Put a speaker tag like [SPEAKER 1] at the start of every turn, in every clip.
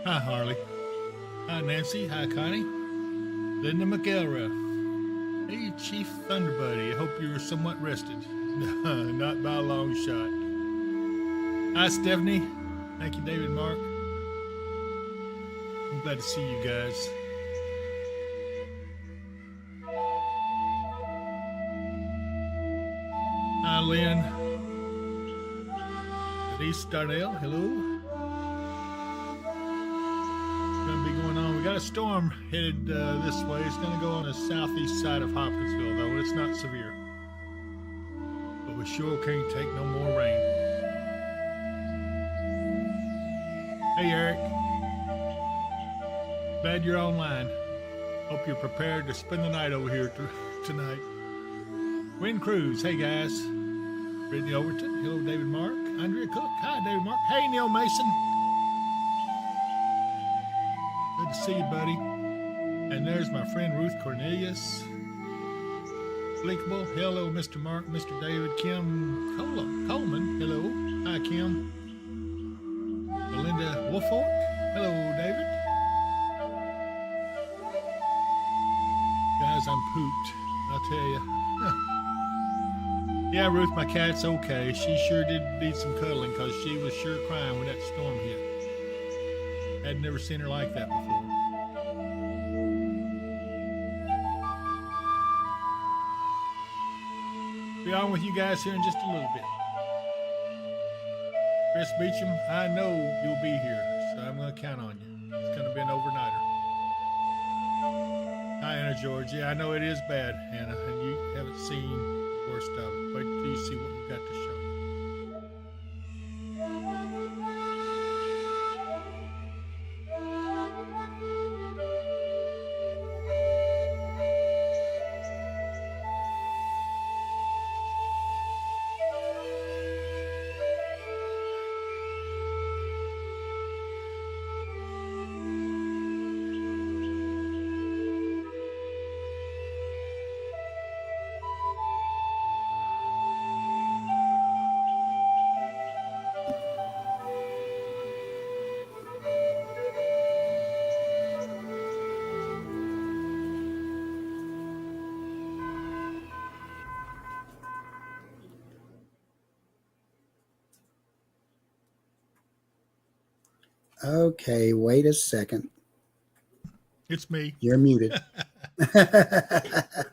[SPEAKER 1] Hi, Harley. Hi, Nancy. Hi, Connie. Linda McElra. Hey, Chief Thunderbuddy. I hope you were somewhat rested. Not by a long shot. Hi, Stephanie. Thank you, David Mark. I'm glad to see you guys. Hi, Lynn. Denise Darnell. Hello. Going to be going on. We got a storm headed this way. It's going to go on the southeast side of Hopkinsville, though. It's not severe. But we sure can't take no more rain. Hey, Eric. Glad you're online. Hope you're prepared to spend the night over here tonight. Wynn Cruz. Hey, guys. Brittany Overton. Hello, David Mark. Andrea Cook. Hi, David Mark. Hey, Neil Mason. Good to see you, buddy. And there's my friend Ruth Cornelius. Flickable. Hello, Mr. Mark, Mr. David. Kim Coleman. Hello. Hi, Kim. Melinda Wolfort. Hello, David. Guys, I'm pooped. I'll tell you. Yeah, Ruth, my cat's okay. She sure did need some cuddling because she was sure crying when that storm hit. I'd never seen her like that before. Be on with you guys here in just a little bit. Chris Beecham, I know you'll be here, so I'm going to count on you. It's going to be an overnighter. Hi, Anna George. Yeah, I know it is bad, Anna, and you haven't seen the worst of it. Wait till you see what we've got to show you.
[SPEAKER 2] Okay, wait a second.
[SPEAKER 1] It's me.
[SPEAKER 2] You're muted.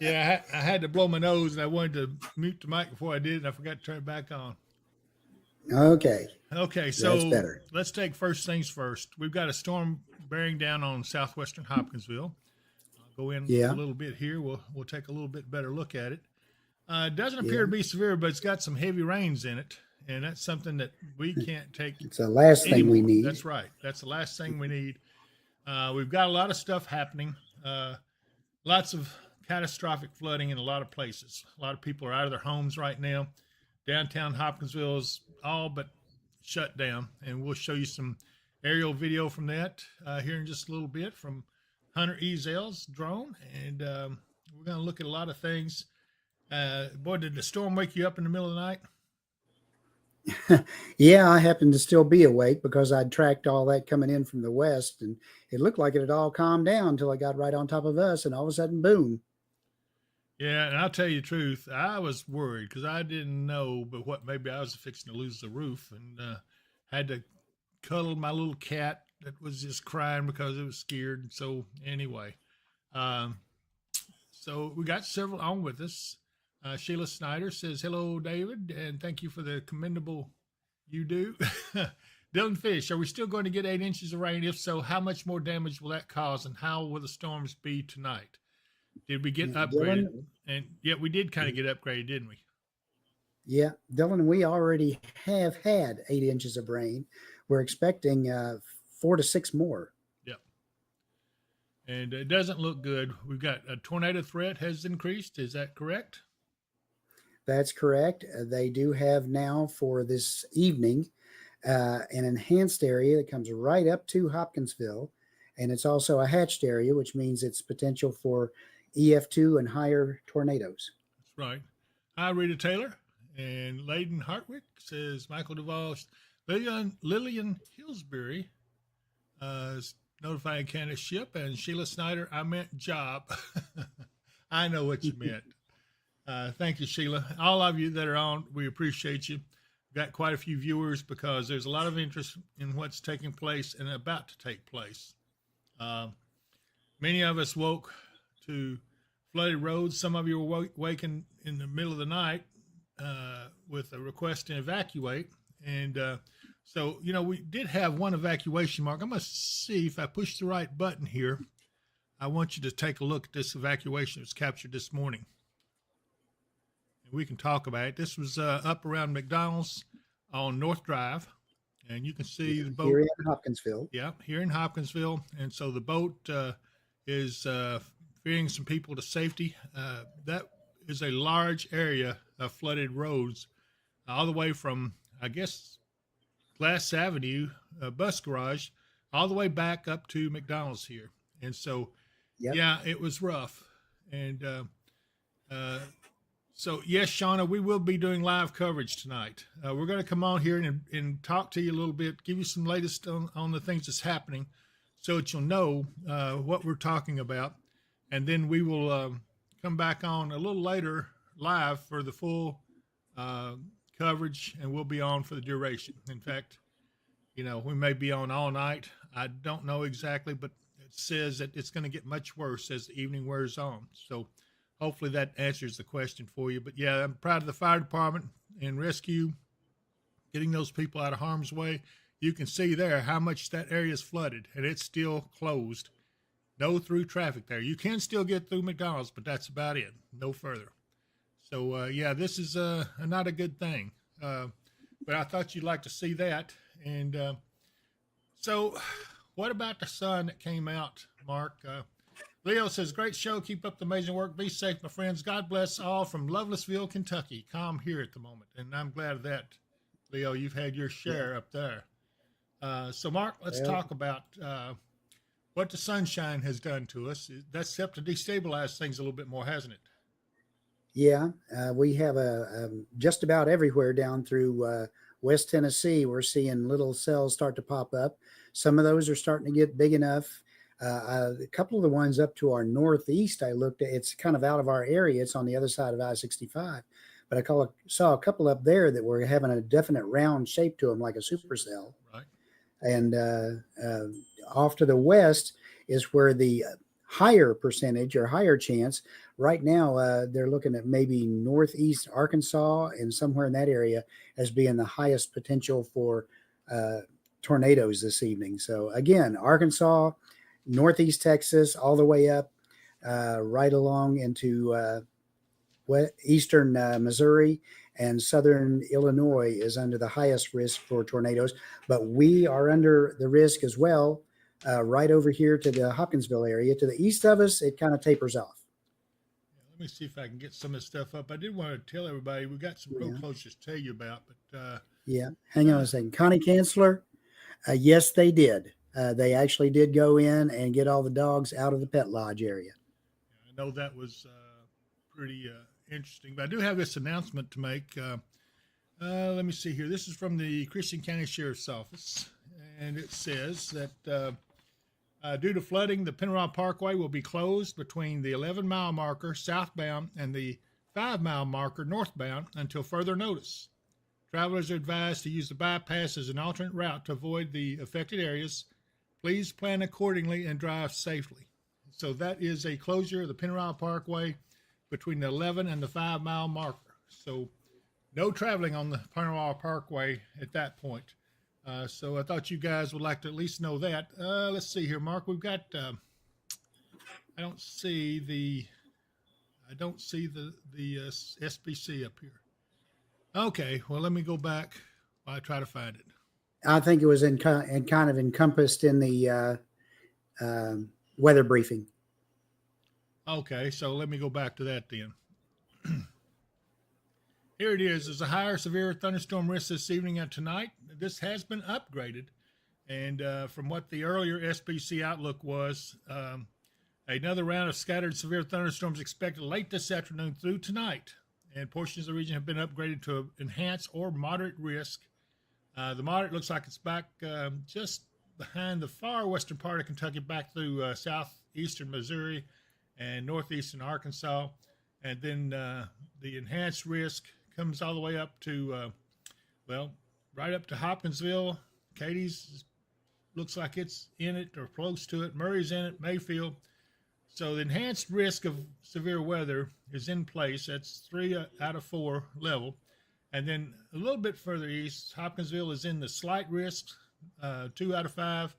[SPEAKER 1] Yeah, I had to blow my nose, and I wanted to mute the mic before I did, and I forgot to turn it back on.
[SPEAKER 2] Okay.
[SPEAKER 1] Okay, so let's take first things first. We've got a storm bearing down on southwestern Hopkinsville. I'll go in a little bit here. We'll take a little bit better look at it. It doesn't appear to be severe, but it's got some heavy rains in it, and that's something that we can't take.
[SPEAKER 2] It's the last thing we need.
[SPEAKER 1] That's right. That's the last thing we need. We've got a lot of stuff happening. Lots of catastrophic flooding in a lot of places. A lot of people are out of their homes right now. Downtown Hopkinsville is all but shut down, and we'll show you some aerial video from that here in just a little bit from Hunter Ezel's drone, and we're going to look at a lot of things. Boy, did the storm wake you up in the middle of the night?
[SPEAKER 2] Yeah, I happened to still be awake because I'd tracked all that coming in from the west, and it looked like it had all calmed down until it got right on top of us, and all of a sudden, boom.
[SPEAKER 1] Yeah, and I'll tell you the truth, I was worried because I didn't know, but what maybe I was fixing to lose the roof, and had to cuddle my little cat that was just crying because it was scared. So anyway, so we got several on with us. Sheila Snyder says, hello, David, and thank you for the commendable you do. Dylan Fish, are we still going to get 8 inches of rain? If so, how much more damage will that cause, and how will the storms be tonight? Did we get upgraded?
[SPEAKER 2] Dylan,
[SPEAKER 1] and yeah, we did kind of get upgraded, didn't we?
[SPEAKER 2] Yeah, Dylan, we already have had 8 inches of rain. We're expecting 4 to 6 more.
[SPEAKER 1] Yep. And it doesn't look good. We've got a tornado threat has increased. Is that correct?
[SPEAKER 2] That's correct. They do have now for this evening an enhanced area that comes right up to Hopkinsville, and it's also a hatched area, which means it's potential for EF2 and higher tornadoes.
[SPEAKER 1] That's right. Hi, Rita Taylor. And Layden Hartwick says, Michael Duvall, Lillian Hillsbury Notifying Candace Ship and Sheila Snyder. I meant job. I know what you meant. Thank you, Sheila. All of you that are on, we appreciate you. We've got quite a few viewers because there's a lot of interest in what's taking place and about to take place. Many of us woke to flooded roads. Some of you were waking in the middle of the night with a request to evacuate. And so, we did have one evacuation, Mark. I'm going to see if I push the right button here. I want you to take a look at this evacuation that was captured this morning. And we can talk about it. This was up around McDonald's on North Drive. And you can see the boat.
[SPEAKER 2] Here in Hopkinsville.
[SPEAKER 1] Yeah, here in Hopkinsville. And so the boat is ferrying some people to safety. That is a large area of flooded roads all the way from, I guess, Glass Avenue, bus garage, all the way back up to McDonald's here. And so, yeah, it was rough. And so, yes, Shauna, we will be doing live coverage tonight. We're going to come on here and talk to you a little bit, give you some latest on the things that's happening so that you'll know what we're talking about. And then we will come back on a little later live for the full coverage, and we'll be on for the duration. In fact, we may be on all night. I don't know exactly, but it says that it's going to get much worse as the evening wears on. So hopefully that answers the question for you. But yeah, I'm proud of the fire department and rescue, getting those people out of harm's way. You can see there how much that area is flooded, and it's still closed. No through traffic there. You can still get through McDonald's, but that's about it. No further. So, yeah, this is not a good thing. But I thought you'd like to see that. And so what about the sun that came out, Mark? Leo says, great show. Keep up the amazing work. Be safe, my friends. God bless all from Lovelessville, Kentucky. Calm here at the moment. And I'm glad of that, Leo. You've had your share up there. So, Mark, let's talk about what the sunshine has done to us. That's helped to destabilize things a little bit more, hasn't it?
[SPEAKER 2] Yeah, we have just about everywhere down through West Tennessee. We're seeing little cells start to pop up. Some of those are starting to get big enough. A couple of the ones up to our northeast, I looked at, it's kind of out of our area. It's on the other side of I-65. But I saw a couple up there that were having a definite round shape to them, like a supercell.
[SPEAKER 1] Right.
[SPEAKER 2] And off to the west is where the higher percentage or higher chance. Right now, they're looking at maybe northeast Arkansas and somewhere in that area as being the highest potential for tornadoes this evening. So again, Arkansas, northeast Texas, all the way up right along into eastern Missouri, and southern Illinois is under the highest risk for tornadoes. But we are under the risk as well, right over here to the Hopkinsville area. To the east of us, it kind of tapers off.
[SPEAKER 1] Let me see if I can get some of this stuff up. I did want to tell everybody we got some road closures to tell you about, but
[SPEAKER 2] yeah, hang on a second. Connie Chancellor, yes, they did. They actually did go in and get all the dogs out of the pet lodge area.
[SPEAKER 1] I know that was pretty interesting, but I do have this announcement to make. Let me see here. This is from the Christian County Sheriff's Office, and it says that due to flooding, the Penarol Parkway will be closed between the 11-mile marker southbound and the 5-mile marker northbound until further notice. Travelers are advised to use the bypass as an alternate route to avoid the affected areas. Please plan accordingly and drive safely. So that is a closure of the Penarol Parkway between the 11 and the 5-mile marker. So no traveling on the Penarol Parkway at that point. So I thought you guys would like to at least know that. Let's see here, Mark. We've got. I don't see the SBC up here. Okay, well let me go back while I try to find it.
[SPEAKER 2] I think it was kind of encompassed in the weather briefing.
[SPEAKER 1] Okay, so let me go back to that then. Here it is. There's a higher severe thunderstorm risk this evening and tonight. This has been upgraded. And from what the earlier SBC outlook was, another round of scattered severe thunderstorms expected late this afternoon through tonight. And portions of the region have been upgraded to enhanced or moderate risk. The moderate looks like it's back just behind the far western part of Kentucky back through southeastern Missouri and northeastern Arkansas. And then the enhanced risk comes all the way up to, well, right up to Hopkinsville. Katie's looks like it's in it or close to it. Murray's in it, Mayfield. So the enhanced risk of severe weather is in place. That's 3 out of 4 level. And then a little bit further east, Hopkinsville is in the slight risk, 2 out of 5.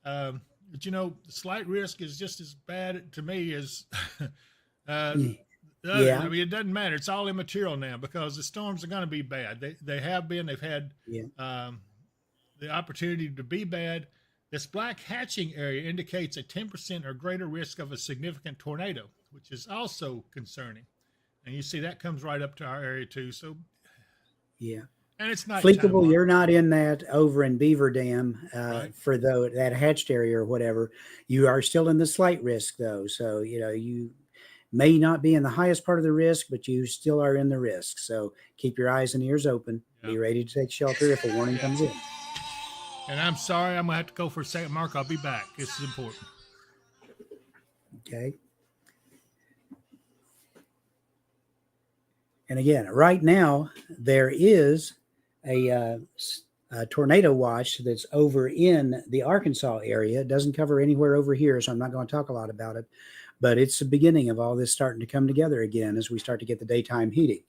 [SPEAKER 1] But you know, the slight risk is just as bad to me as
[SPEAKER 2] Yeah.
[SPEAKER 1] I mean, it doesn't matter. It's all immaterial now because the storms are going to be bad. They have been. They've had the opportunity to be bad. This black hatching area indicates a 10% or greater risk of a significant tornado, which is also concerning. And you see that comes right up to our area too. So,
[SPEAKER 2] yeah.
[SPEAKER 1] And it's not
[SPEAKER 2] Fleekable. You're not in that over in Beaver Dam
[SPEAKER 1] right.
[SPEAKER 2] for that hatched area or whatever. You are still in the slight risk though. So, you know, you may not be in the highest part of the risk, but you still are in the risk. So keep your eyes and ears open. Be ready to take shelter if a warning comes in.
[SPEAKER 1] And I'm sorry, I'm going to have to go for a second, Mark. I'll be back. This is important.
[SPEAKER 2] Okay. And again, right now, there is a tornado watch that's over in the Arkansas area. It doesn't cover anywhere over here, so I'm not going to talk a lot about it. But it's the beginning of all this starting to come together again as we start to get the daytime heating.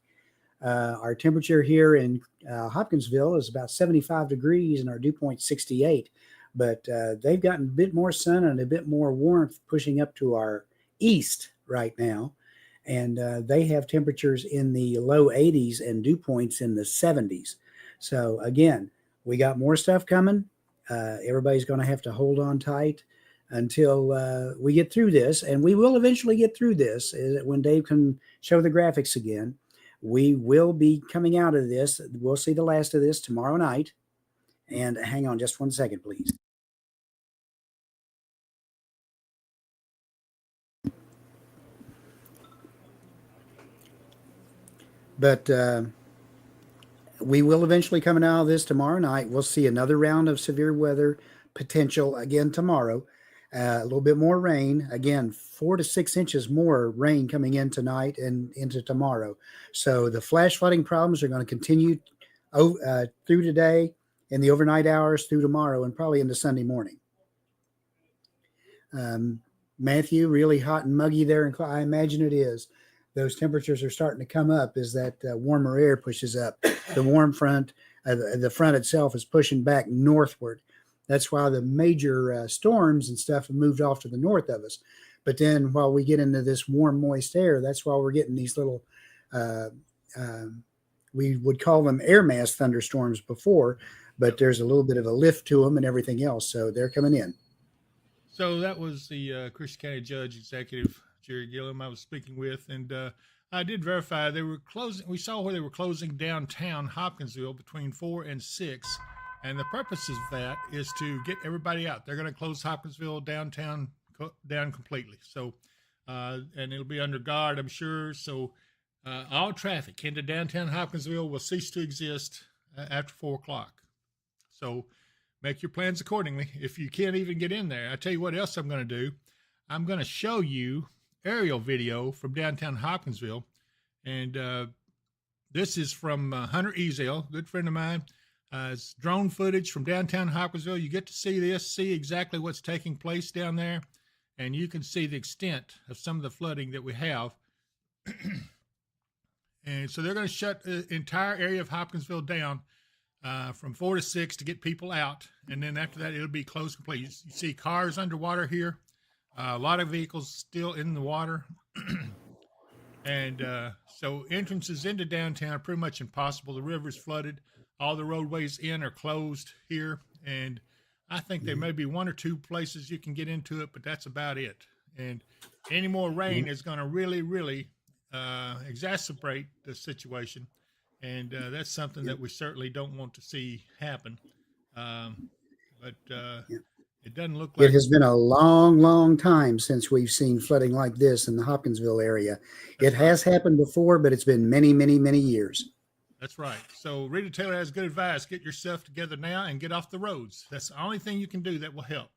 [SPEAKER 2] Our temperature here in Hopkinsville is about 75 degrees and our dew point 68. But they've gotten a bit more sun and a bit more warmth pushing up to our east right now. And they have temperatures in the low 80s and dew points in the 70s. So again, we got more stuff coming. Everybody's going to have to hold on tight until we get through this. And we will eventually get through this when Dave can show the graphics again. We will be coming out of this. We'll see the last of this tomorrow night. And hang on just 1 second, please. But we will eventually come out of this tomorrow night. We'll see another round of severe weather potential again tomorrow. A little bit more rain. Again, 4 to 6 inches more rain coming in tonight and into tomorrow. So the flash flooding problems are going to continue through today, in the overnight hours, through tomorrow, and probably into Sunday morning. Matthew, really hot and muggy there, and I imagine it is. Those temperatures are starting to come up as that warmer air pushes up. The warm front, the front itself is pushing back northward. That's why the major storms and stuff have moved off to the north of us. But then while we get into this warm, moist air, that's why we're getting these little, we would call them air mass thunderstorms before, but there's a little bit of a lift to them and everything else. So they're coming in.
[SPEAKER 1] So that was the Christian County Judge Executive Jerry Gillum I was speaking with, and I did verify they were closing. We saw where they were closing downtown Hopkinsville between 4 and 6, and the purpose of that is to get everybody out. They're going to close Hopkinsville downtown down completely. So, and it'll be under guard, I'm sure. So, all traffic into downtown Hopkinsville will cease to exist after 4 o'clock. So, make your plans accordingly. If you can't even get in there, I tell you what else I'm going to do. I'm going to show you aerial video from downtown Hopkinsville. And this is from Hunter Ezel, good friend of mine. It's drone footage from downtown Hopkinsville. You get to see this, see exactly what's taking place down there. And you can see the extent of some of the flooding that we have. And so they're going to shut the entire area of Hopkinsville down from 4 to 6 to get people out. And then after that, it'll be closed completely. You see cars underwater here. A lot of vehicles still in the water. And so entrances into downtown are pretty much impossible. The river's flooded. All the roadways in are closed here. And I think there may be 1 or 2 places you can get into it, but that's about it. And any more rain is going to really, really exacerbate the situation. And that's something that we certainly don't want to see happen. But it doesn't look like
[SPEAKER 2] it has been a long, long time since we've seen flooding like this in the Hopkinsville area. It has happened before, but it's been many, many, many years.
[SPEAKER 1] That's right. So Rita Taylor has good advice. Get yourself together now and get off the roads. That's the only thing you can do that will help.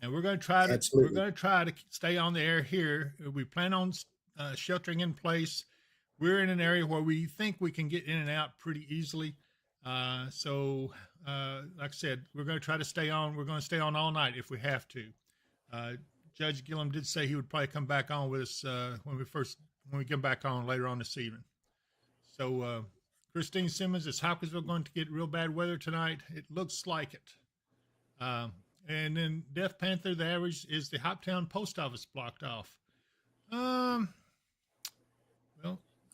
[SPEAKER 1] And we're
[SPEAKER 2] Absolutely.
[SPEAKER 1] going to try to stay on the air here. We plan on sheltering in place. We're in an area where we think we can get in and out pretty easily. Like I said, we're going to try to stay on. We're going to stay on all night if we have to. Uh, Judge Gillum did say he would probably come back on with us when we come back on later on this evening. So, Christine Simmons, is Hopkinsville going to get real bad weather tonight? It looks like it. And then Death Panther, the average is the Hoptown post office blocked off. Well,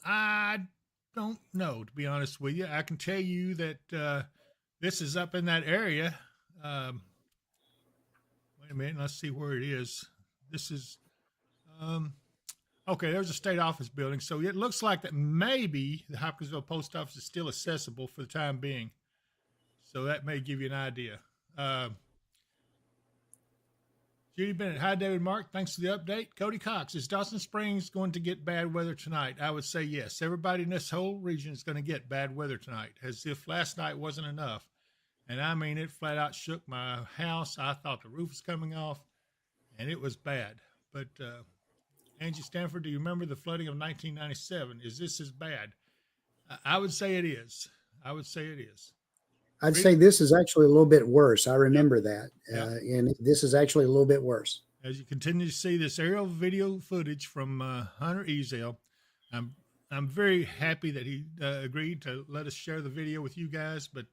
[SPEAKER 1] I don't know, to be honest with you. I can tell you that this is up in that area. Wait a minute, let's see where it is. This is okay. There's a state office building, so it looks like that maybe the Hopkinsville post office is still accessible for the time being. So that may give you an idea. Judy Bennett, hi David Mark, thanks for the update. Cody Cox, is Dawson Springs going to get bad weather tonight? I would say yes. Everybody in this whole region is going to get bad weather tonight, as if last night wasn't enough. And I mean, it flat out shook my house. I thought the roof was coming off, and it was bad. But Angie Stanford, do you remember the flooding of 1997? Is this as bad? I would say it is. I would say it is.
[SPEAKER 2] I'd say this is actually a little bit worse. I remember that.
[SPEAKER 1] Yep.
[SPEAKER 2] And this is actually a little bit worse.
[SPEAKER 1] As you continue to see this aerial video footage from Hunter Ezel, I'm very happy that he agreed to let us share the video with you guys. But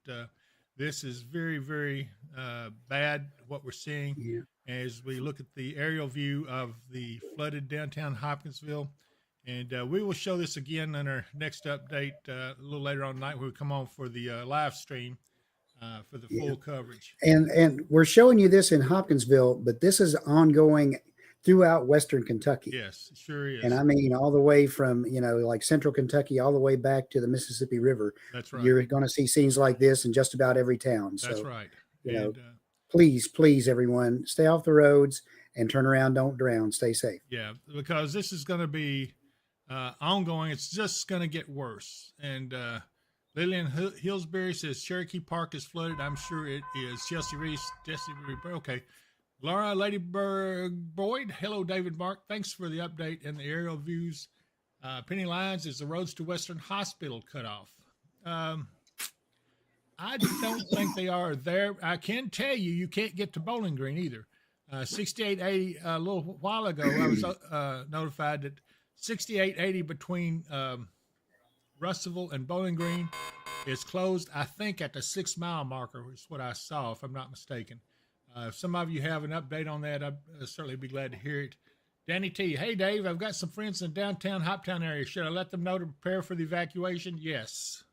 [SPEAKER 1] this is very, very bad what we're seeing as we look at the aerial view of the flooded downtown Hopkinsville. And we will show this again in our next update a little later on tonight when we come on for the live stream. For the full coverage.
[SPEAKER 2] And we're showing you this in Hopkinsville, but this is ongoing throughout Western Kentucky.
[SPEAKER 1] Yes, it sure is.
[SPEAKER 2] And I mean, all the way from, like central Kentucky, all the way back to the Mississippi River.
[SPEAKER 1] That's right.
[SPEAKER 2] You're going to see scenes like this in just about every town.
[SPEAKER 1] That's right.
[SPEAKER 2] Please, everyone, stay off the roads and turn around. Don't drown. Stay safe.
[SPEAKER 1] Yeah, because this is going to be ongoing. It's just going to get worse. And, Lillian Hillsbury says Cherokee Park is flooded. I'm sure it is. Chelsea Reese, Jesse, okay. Laura Ladybird Boyd, hello, David Mark. Thanks for the update and the aerial views. Penny Lyons, is the roads to Western Hospital cut off? I don't think they are there. I can tell you can't get to Bowling Green either. 6880, a little while ago, I was notified that 6880 between Russellville and Bowling Green is closed, I think, at the 6 mile marker, is what I saw, if I'm not mistaken. If some of you have an update on that, I'd certainly be glad to hear it. Danny T, hey, Dave, I've got some friends in the downtown Hoptown area. Should I let them know to prepare for the evacuation? Yes,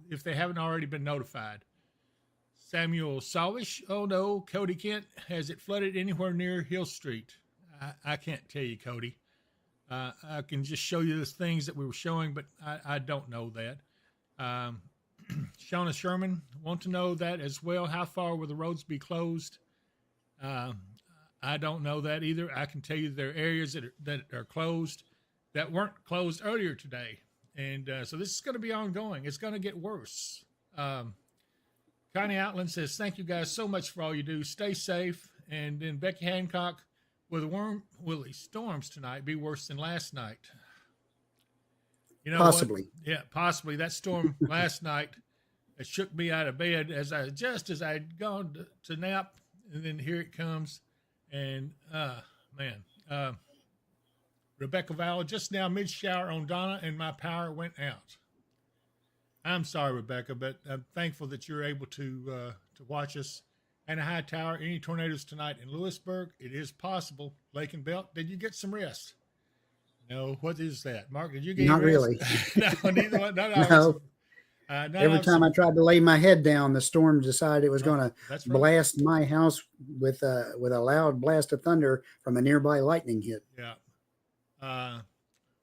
[SPEAKER 1] if they haven't already been notified. Samuel Sawish, oh no, Cody Kent, has it flooded anywhere near Hill Street? I can't tell you, Cody. I can just show you the things that we were showing, but I don't know that. Shauna Sherman want to know that as well. How far will the roads be closed? I don't know that either. I can tell you there are areas that are closed that weren't closed earlier today. And so this is going to be ongoing. It's going to get worse. Connie Outland says, thank you guys so much for all you do. Stay safe. And then Becky Hancock, will the storms tonight be worse than last night?
[SPEAKER 2] Possibly.
[SPEAKER 1] What? Yeah, possibly. That storm last night, it shook me out of bed as I'd gone to nap, and then here it comes. And Rebecca Vowell, just now mid-shower on Donna, and my power went out. I'm sorry, Rebecca, but I'm thankful that you're able to watch us. And a high tower, any tornadoes tonight in Lewisburg? It is possible. Lake and Belt, did you get some rest? No. What is that? Mark, did you get
[SPEAKER 2] Not
[SPEAKER 1] rest?
[SPEAKER 2] really.
[SPEAKER 1] No, neither one.
[SPEAKER 2] No. Every time I tried to lay my head down, the storm decided it was going to blast my house with a loud blast of thunder from a nearby lightning hit.
[SPEAKER 1] Yeah.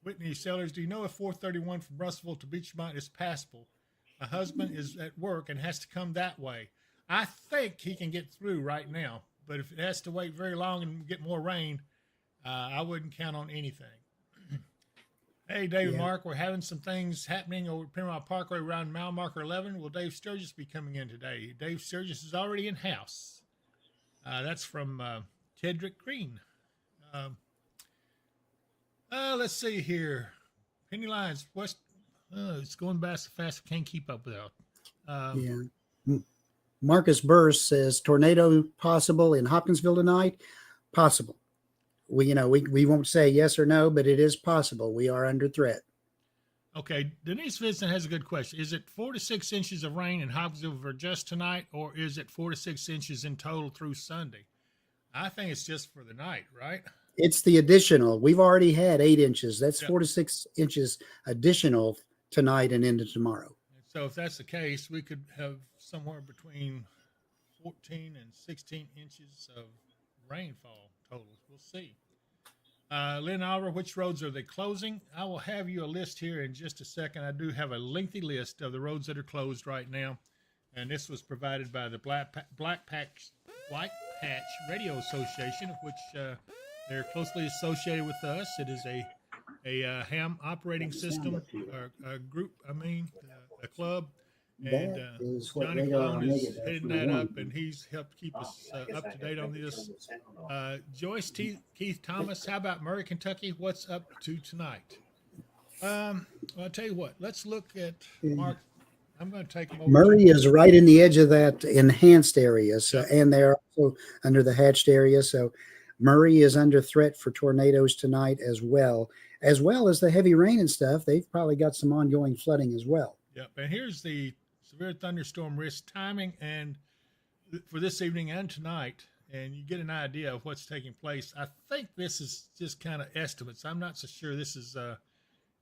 [SPEAKER 1] Whitney Sellers, do you know if 431 from Russellville to Beachmont is passable? My husband is at work and has to come that way. I think he can get through right now, but if it has to wait very long and get more rain, I wouldn't count on anything. Hey, David
[SPEAKER 2] Yeah.
[SPEAKER 1] Mark, we're having some things happening over at Pinmont Parkway around mile marker 11. Will Dave Sturgis be coming in today? Dave Sturgis is already in house. That's from Tedrick Green. Um, let's see here. Penny Lines, West. It's going by so fast I can't keep up with it.
[SPEAKER 2] Yeah. Marcus Burst says tornado possible in Hopkinsville tonight. Possible. We won't say yes or no, but it is possible. We are under threat.
[SPEAKER 1] Okay, Denise Vincent has a good question. Is it 4 to 6 inches of rain in Hopkinsville for just tonight, or is it 4 to 6 inches in total through Sunday? I think it's just for the night, right?
[SPEAKER 2] It's the additional. We've already had 8 inches. That's
[SPEAKER 1] Yep.
[SPEAKER 2] 4 to 6 inches additional tonight and into tomorrow.
[SPEAKER 1] So if that's the case, we could have somewhere between 14 and 16 inches of rainfall total. We'll see. Lynn Oliver, which roads are they closing? I will have you a list here in just a second. I do have a lengthy list of the roads that are closed right now, and this was provided by the Black Patch Radio Association, of which they're closely associated with us. It is a ham operating system or a group. A club. And Johnny Colon is heading that up, and he's helped keep us up to date on this. Joyce Keith Thomas, how about Murray, Kentucky? What's up to tonight? Well, I'll tell you what. Let's look at Mark. I'm going to take him over.
[SPEAKER 2] Murray is right in the edge of that enhanced area, so,
[SPEAKER 1] Yep.
[SPEAKER 2] and they're also under the hatched area. So Murray is under threat for tornadoes tonight as well as the heavy rain and stuff. They've probably got some ongoing flooding as well.
[SPEAKER 1] Yep. And here's the severe thunderstorm risk timing and for this evening and tonight, and you get an idea of what's taking place. I think this is just kind of estimates. I'm not so sure this is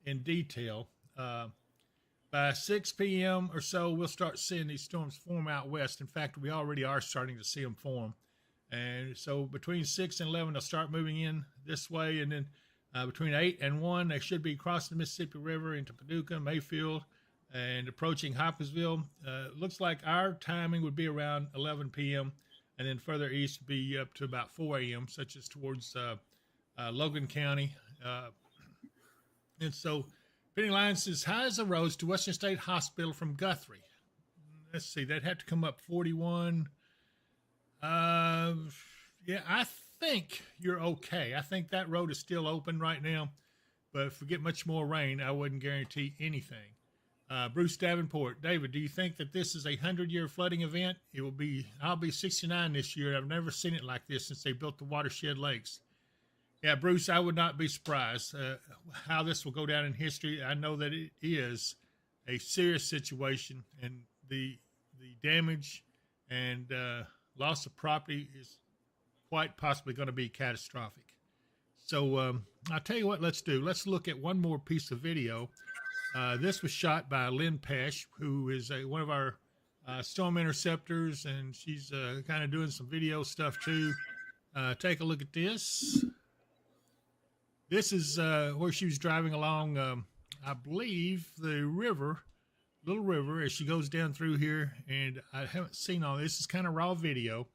[SPEAKER 1] in detail. By 6 p.m. or so, we'll start seeing these storms form out west. In fact, we already are starting to see them form. And so between 6 and 11, they'll start moving in this way. And then between 8 and 1, they should be crossing the Mississippi River into Paducah, Mayfield, and approaching Hopkinsville. Looks like our timing would be around 11 p.m. and then further east would be up to about 4 a.m., such as towards Logan County. And so Penny Line says, high as the roads to Western State Hospital from Guthrie. Let's see, that'd have to come up 41. Yeah, I think you're okay. I think that road is still open right now, but if we get much more rain, I wouldn't guarantee anything. Bruce Davenport, David, do you think that this is a 100-year flooding event? I'll be 69 this year. I've never seen it like this since they built the watershed lakes. Yeah, Bruce, I would not be surprised how this will go down in history. I know that it is a serious situation, and the damage and loss of property is quite possibly going to be catastrophic. So I'll tell you what, let's look at one more piece of video. This was shot by Lynn Pesh, who is one of our storm interceptors, and she's kind of doing some video stuff too. Take a look at this. This is where she was driving along, I believe, the little river, as she goes down through here. And I haven't seen all this. This is kind of raw video,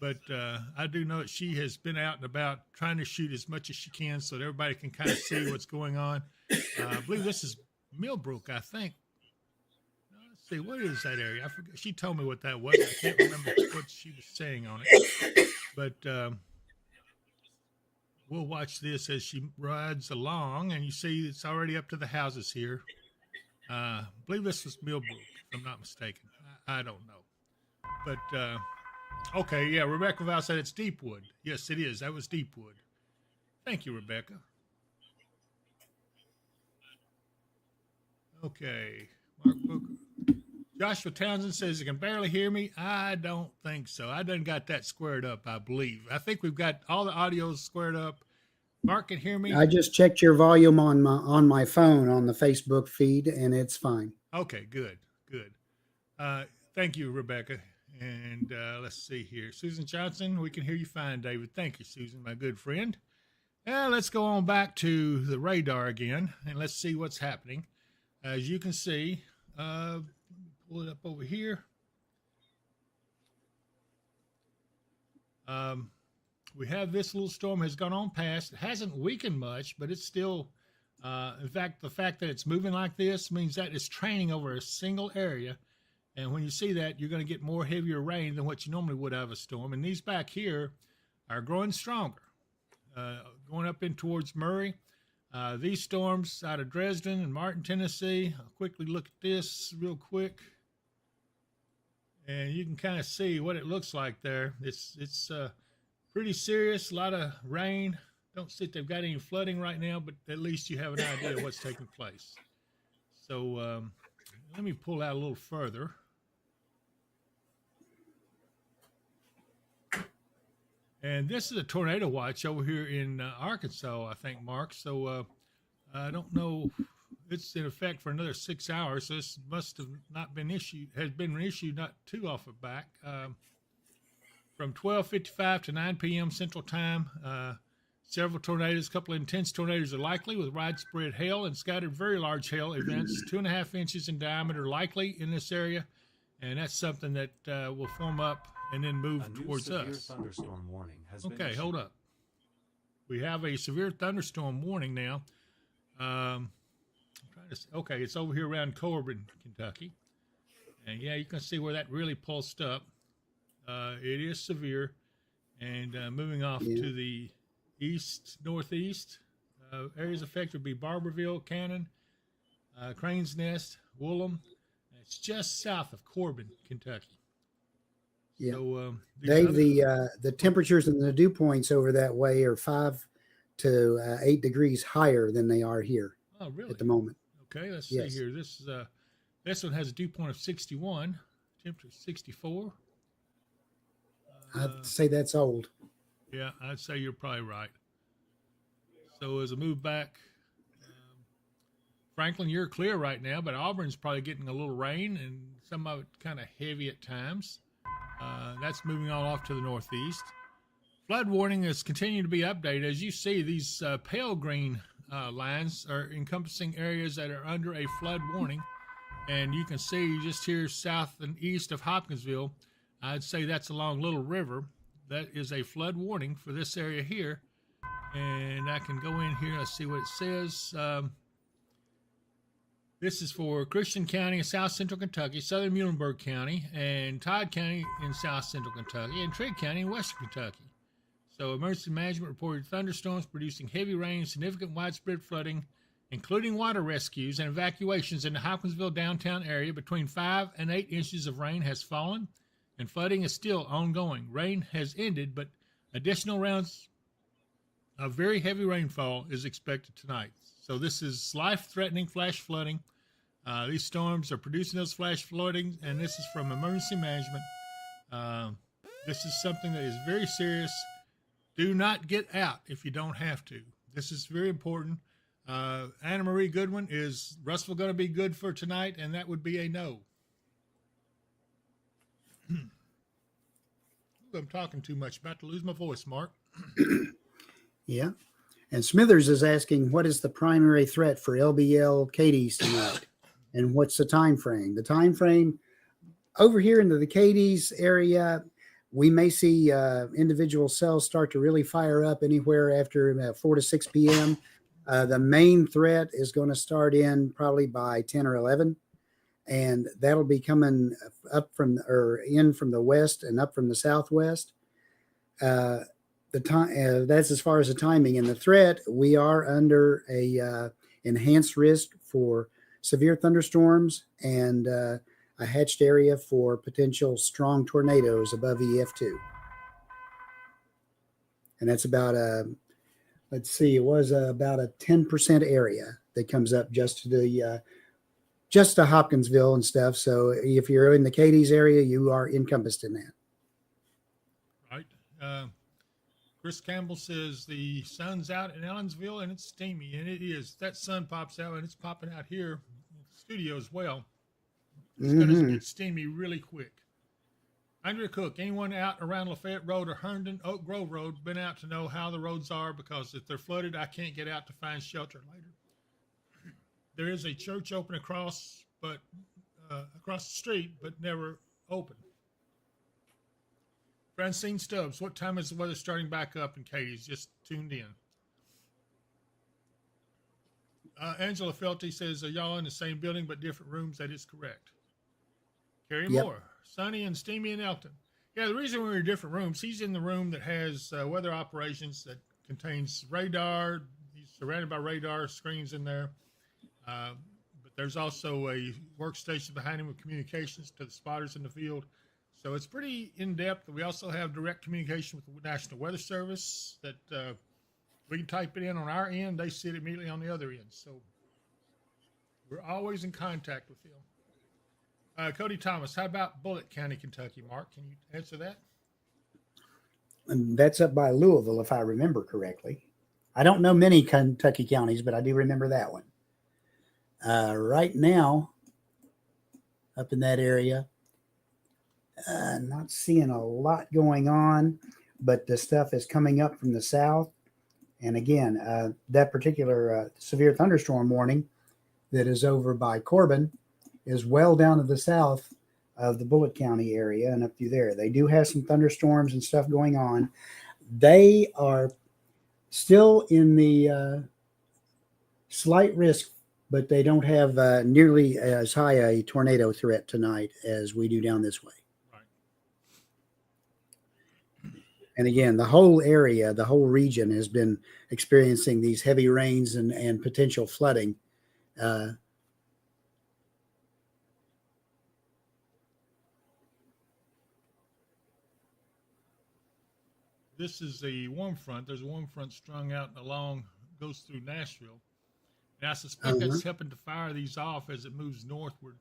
[SPEAKER 1] but I do know that she has been out and about trying to shoot as much as she can so that everybody can kind of see what's going on. I believe this is Millbrook, I think. Let's see, what is that area? I forgot. She told me what that was. I can't remember what she was saying on it. But we'll watch this as she rides along, and you see it's already up to the houses here. I believe this was Millbrook, if I'm not mistaken. I don't know. But, okay, yeah, Rebecca Val said it's Deepwood. Yes, it is. That was Deepwood. Thank you, Rebecca. Okay, Mark Booker. Joshua Townsend says he can barely hear me. I don't think so. I done got that squared up, I believe. I think we've got all the audios squared up. Mark can hear me.
[SPEAKER 2] I just checked your volume on my phone on the Facebook feed, and it's fine.
[SPEAKER 1] Okay, good. Thank you, Rebecca. And let's see here. Susan Johnson, we can hear you fine, David. Thank you, Susan, my good friend. Now let's go on back to the radar again, and let's see what's happening. As you can see, pull it up over here. We have this little storm has gone on past. It hasn't weakened much, but it's still In fact, the fact that it's moving like this means that it's training over a single area. And when you see that, you're going to get more heavier rain than what you normally would out of a storm. And these back here are growing stronger, going up in towards Murray. These storms out of Dresden and Martin, Tennessee. I'll quickly look at this real quick. And you can kind of see what it looks like there. It's pretty serious, a lot of rain. Don't see if they've got any flooding right now, but at least you have an idea of what's taking place. So let me pull out a little further. And this is a tornado watch over here in Arkansas, I think, Mark. So I don't know. It's in effect for another 6 hours. So this must have not been issued, has been issued not too often back. From 12:55 to 9 p.m. Central Time, several tornadoes, a couple of intense tornadoes are likely with widespread hail and scattered very large hail events, 2.5 inches in diameter likely in this area. And that's something that will form up and then move towards us.
[SPEAKER 3] Thunderstorm warning has been
[SPEAKER 1] Okay,
[SPEAKER 3] issued.
[SPEAKER 1] hold up. We have a severe thunderstorm warning now. I'm trying to see. Okay, it's over here around Corbin, Kentucky. And yeah, you can see where that really pulsed up. It is severe. And moving off to the east, northeast, areas affected would be Barberville, Cannon, Crane's Nest, Woolham. It's just south of Corbin, Kentucky.
[SPEAKER 2] Yeah.
[SPEAKER 1] So,
[SPEAKER 2] Dave, the temperatures and the dew points over that way are 5 to 8 degrees higher than they are here at the moment.
[SPEAKER 1] Okay, let's see here. This one has a dew point of 61, temperature 64.
[SPEAKER 2] I'd say that's old.
[SPEAKER 1] Yeah, I'd say you're probably right. So as I move back, Franklin, you're clear right now, but Auburn's probably getting a little rain and some of it kind of heavy at times. That's moving on off to the northeast. Flood warning is continuing to be updated. As you see, these pale green lines are encompassing areas that are under a flood warning. And you can see just here south and east of Hopkinsville, I'd say that's along Little River. That is a flood warning for this area here. And I can go in here, let's see what it says. This is for Christian County in South Central Kentucky, Southern Muhlenberg County, and Todd County in South Central Kentucky, and Trigg County in Western Kentucky. So emergency management reported thunderstorms producing heavy rain, significant widespread flooding, including water rescues and evacuations in the Hopkinsville downtown area. Between 5 and 8 inches of rain has fallen, and flooding is still ongoing. Rain has ended, but additional rounds of very heavy rainfall is expected tonight. So this is life-threatening flash flooding. These storms are producing those flash flooding, and this is from emergency management. This is something that is very serious. Do not get out if you don't have to. This is very important. Anna Marie Goodwin, is Russell going to be good for tonight? And that would be a no. I'm talking too much. About to lose my voice, Mark.
[SPEAKER 2] Yeah. And Smithers is asking, what is the primary threat for LBL Cadies tonight? And what's the time frame? The time frame over here into the Cadies area, we may see individual cells start to really fire up anywhere after 4 to 6 p.m. The main threat is going to start in probably by 10 or 11. And that'll be coming up from in from the west and up from the southwest. The time that's as far as the timing and the threat. We are under a enhanced risk for severe thunderstorms and a hatched area for potential strong tornadoes above EF2. And that's about let's see, it was about a 10% area that comes up just to Hopkinsville and stuff. So if you're in the Cadies area, you are encompassed in that.
[SPEAKER 1] Right. Chris Campbell says the sun's out in Ellensville and it's steamy, and it is. That sun pops out, and it's popping out here in the studio as well. It's going to get steamy really quick. Andrea Cook, anyone out around Lafayette Road or Herndon Oak Grove Road been out to know how the roads are? Because if they're flooded, I can't get out to find shelter later. There is a church open across the street, but never open. Francine Stubbs, what time is the weather starting back up in Cadiz? Just tuned in. Angela Felty says, are y'all in the same building but different rooms? That is correct. Carrie
[SPEAKER 2] Yep.
[SPEAKER 1] Moore, sunny and steamy in Elton. Yeah, the reason we're in different rooms, he's in the room that has weather operations that contains radar. He's surrounded by radar screens in there. But there's also a workstation behind him with communications to the spotters in the field. So it's pretty in-depth. We also have direct communication with the National Weather Service that we can type it in on our end. They see it immediately on the other end. So we're always in contact with them. Cody Thomas, how about Bullitt County, Kentucky? Mark, can you answer that?
[SPEAKER 2] And that's up by Louisville, if I remember correctly. I don't know many Kentucky counties, but I do remember that one. Right now, up in that area, not seeing a lot going on, but the stuff is coming up from the south. And again, that particular severe thunderstorm warning that is over by Corbin is well down to the south of the Bullitt County area and up through there. They do have some thunderstorms and stuff going on. They are still in the slight risk, but they don't have nearly as high a tornado threat tonight as we do down this way. And again, the whole area, the whole region has been experiencing these heavy rains and potential flooding.
[SPEAKER 1] This is a warm front. There's a warm front strung out and along, goes through Nashville. And I suspect that's helping to fire these off as it moves northward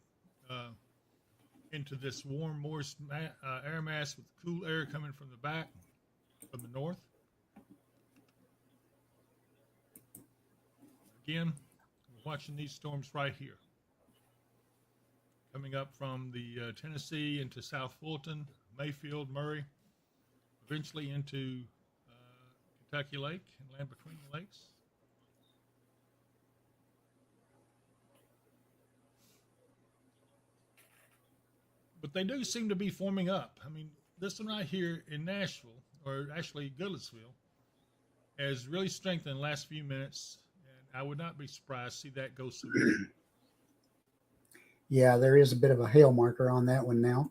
[SPEAKER 1] into this warm, moist air mass with cool air coming from the back, from the north. Again, we're watching these storms right here. Coming up from the Tennessee into South Fulton, Mayfield, Murray, eventually into Kentucky Lake and land between the lakes. But they do seem to be forming up. I mean, this one right here in Nashville, or actually Goodlettsville, has really strengthened in the last few minutes, and I would not be surprised to see that go severe.
[SPEAKER 2] Yeah, there is a bit of a hail marker on that one now.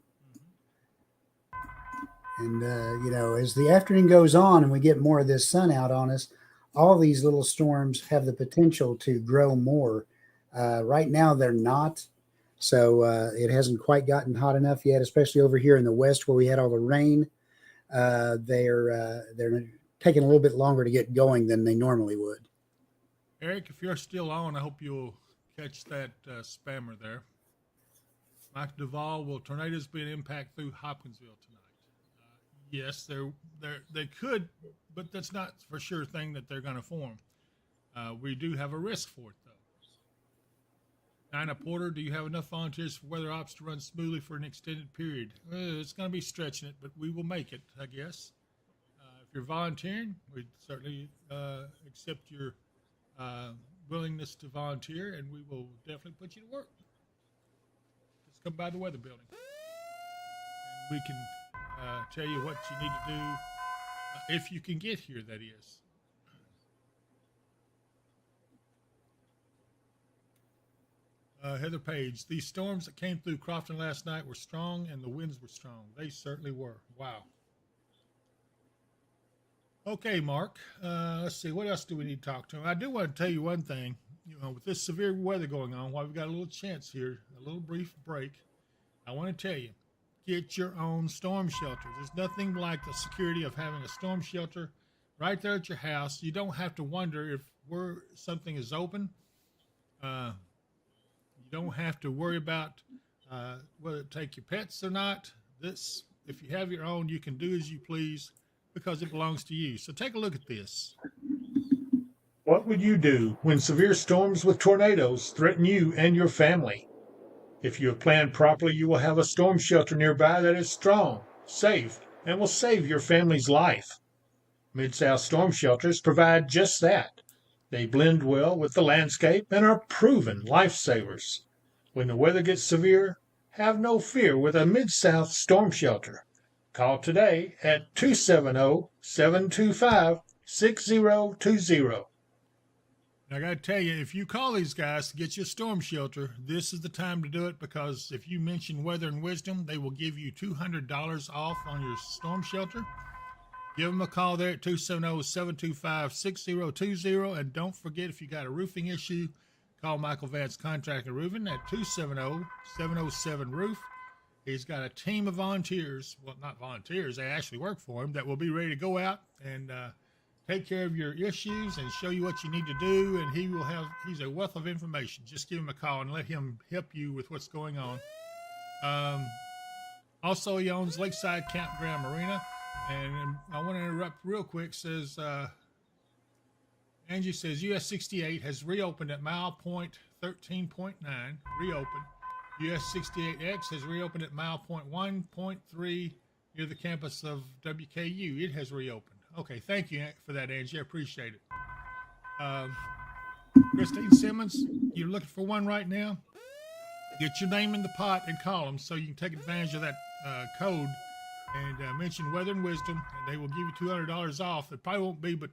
[SPEAKER 2] And, as the afternoon goes on and we get more of this sun out on us, all these little storms have the potential to grow more. Right now, they're not. So it hasn't quite gotten hot enough yet, especially over here in the west where we had all the rain. They're taking a little bit longer to get going than they normally would.
[SPEAKER 1] Eric, if you're still on, I hope you'll catch that spammer there. Mike Duvall, will tornadoes be an impact through Hopkinsville tonight? Yes, they could, but that's not for sure thing that they're going to form. We do have a risk for it, though. Dinah Porter, do you have enough volunteers for weather ops to run smoothly for an extended period? It's going to be stretching it, but we will make it, I guess. If you're volunteering, we'd certainly accept your willingness to volunteer, and we will definitely put you to work. Just come by the weather building, and we can tell you what you need to do if you can get here, that is. Heather Page, these storms that came through Crofton last night were strong and the winds were strong. They certainly were. Wow. Okay, Mark. Let's see. What else do we need to talk to? I do want to tell you one thing. With this severe weather going on, while we've got a little chance here, a little brief break, I want to tell you, get your own storm shelter. There's nothing like the security of having a storm shelter right there at your house. You don't have to wonder if something is open. You don't have to worry about whether to take your pets or not. This, if you have your own, you can do as you please because it belongs to you. So take a look at this. What would you do when severe storms with tornadoes threaten you and your family? If you have planned properly, you will have a storm shelter nearby that is strong, safe, and will save your family's life. Mid-South storm shelters provide just that. They blend well with the landscape and are proven lifesavers. When the weather gets severe, have no fear with a Mid-South storm shelter. Call today at 270-725-6020. I got to tell you, if you call these guys to get you a storm shelter, this is the time to do it, because if you mention Weather and Wisdom, they will give you $200 off on your storm shelter. Give them a call there at 270-725-6020. And don't forget, if you got a roofing issue, call Michael Vance Contractor Roofing at 270-707-ROOF. He's got a team of volunteers, well, not volunteers, they actually work for him, that will be ready to go out and take care of your issues and show you what you need to do. And he's a wealth of information. Just give him a call and let him help you with what's going on. Also, he owns Lakeside Campground Marina. And I want to interrupt real quick. Says Angie says US 68 has reopened at mile point 13.9. Reopened. US 68X has reopened at mile point 1.3 near the campus of WKU. It has reopened. Okay, thank you for that, Angie. I appreciate it. Christine Simmons, you're looking for one right now? Get your name in the pot and call them so you can take advantage of that code and mention Weather and Wisdom, and they will give you $200 off. It probably won't be but